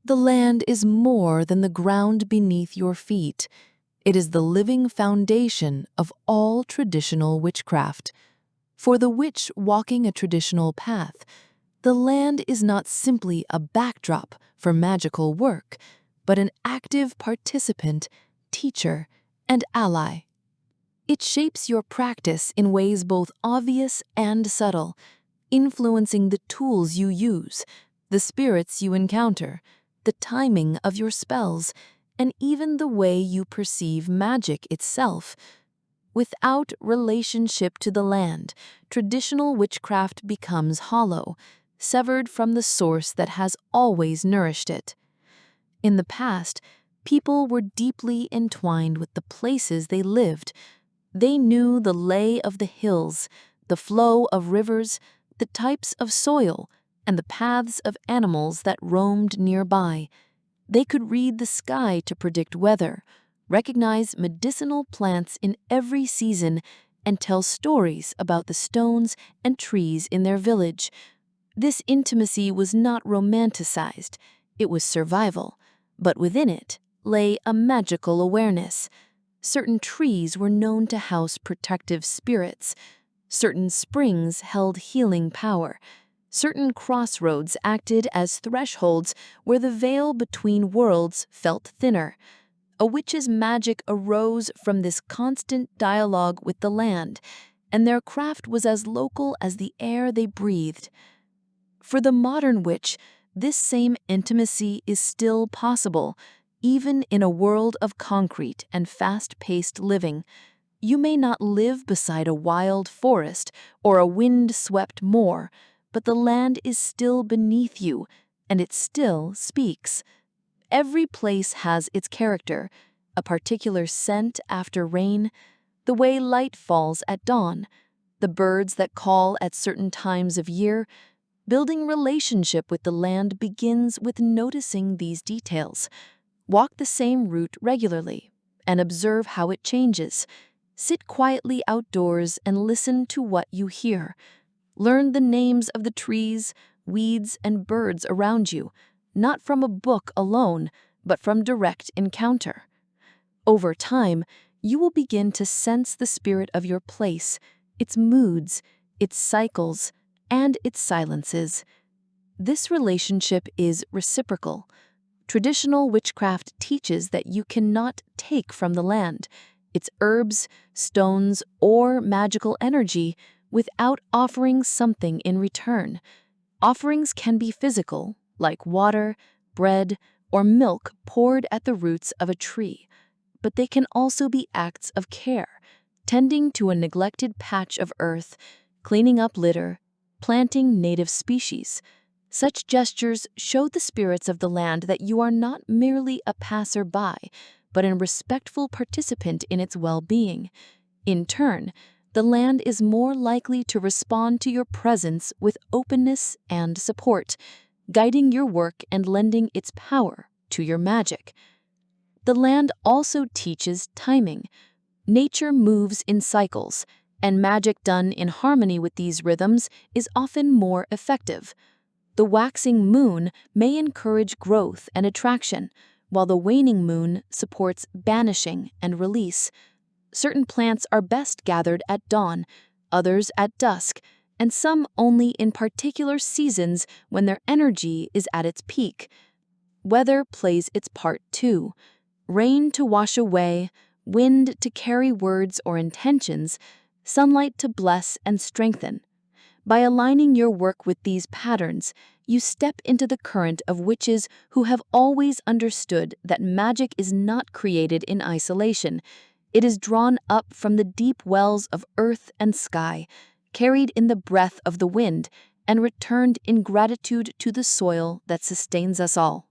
The land is more than the ground beneath your feet. It is the living foundation of all traditional witchcraft. For the witch walking a traditional path, the land is not simply a backdrop for magical work, but an active participant, teacher, and ally. It shapes your practice in ways both obvious and subtle, influencing the tools you use, the spirits you encounter, the timing of your spells, and even the way you perceive magic itself. Without relationship to the land, traditional witchcraft becomes hollow, severed from the source that has always nourished it. In the past, people were deeply entwined with the places they lived. They knew the lay of the hills, the flow of rivers, the types of soil, and the paths of animals that roamed nearby. They could read the sky to predict weather, recognize medicinal plants in every season, and tell stories about the stones and trees in their village. This intimacy was not romanticized, it was survival, but within it lay a magical awareness. Certain trees were known to house protective spirits. Certain springs held healing power. Certain crossroads acted as thresholds where the veil between worlds felt thinner. A witch's magic arose from this constant dialogue with the land, and their craft was as local as the air they breathed. For the modern witch, this same intimacy is still possible, even in a world of concrete and fast-paced living. You may not live beside a wild forest or a wind-swept moor, but the land is still beneath you, and it still speaks. Every place has its character, a particular scent after rain, the way light falls at dawn, the birds that call at certain times of year. Building relationship with the land begins with noticing these details. Walk the same route regularly and observe how it changes. Sit quietly outdoors and listen to what you hear. Learn the names of the trees, weeds, and birds around you, not from a book alone, but from direct encounter. Over time, you will begin to sense the spirit of your place, its moods, its cycles, and its silences. This relationship is reciprocal. Traditional witchcraft teaches that you cannot take from the land, its herbs, stones, or magical energy, without offering something in return. Offerings can be physical, like water, bread, or milk poured at the roots of a tree, but they can also be acts of care, tending to a neglected patch of earth, cleaning up litter, planting native species. Such gestures show the spirits of the land that you are not merely a passerby, but a respectful participant in its well-being. In turn, the land is more likely to respond to your presence with openness and support, guiding your work and lending its power to your magic. The land also teaches timing. Nature moves in cycles, and magic done in harmony with these rhythms is often more effective. The waxing moon may encourage growth and attraction, while the waning moon supports banishing and release. Certain plants are best gathered at dawn, others at dusk, and some only in particular seasons when their energy is at its peak. Weather plays its part too. Rain to wash away, wind to carry words or intentions, sunlight to bless and strengthen. By aligning your work with these patterns, you step into the current of witches who have always understood that magic is not created in isolation. It is drawn up from the deep wells of earth and sky, carried in the breath of the wind, and returned in gratitude to the soil that sustains us all.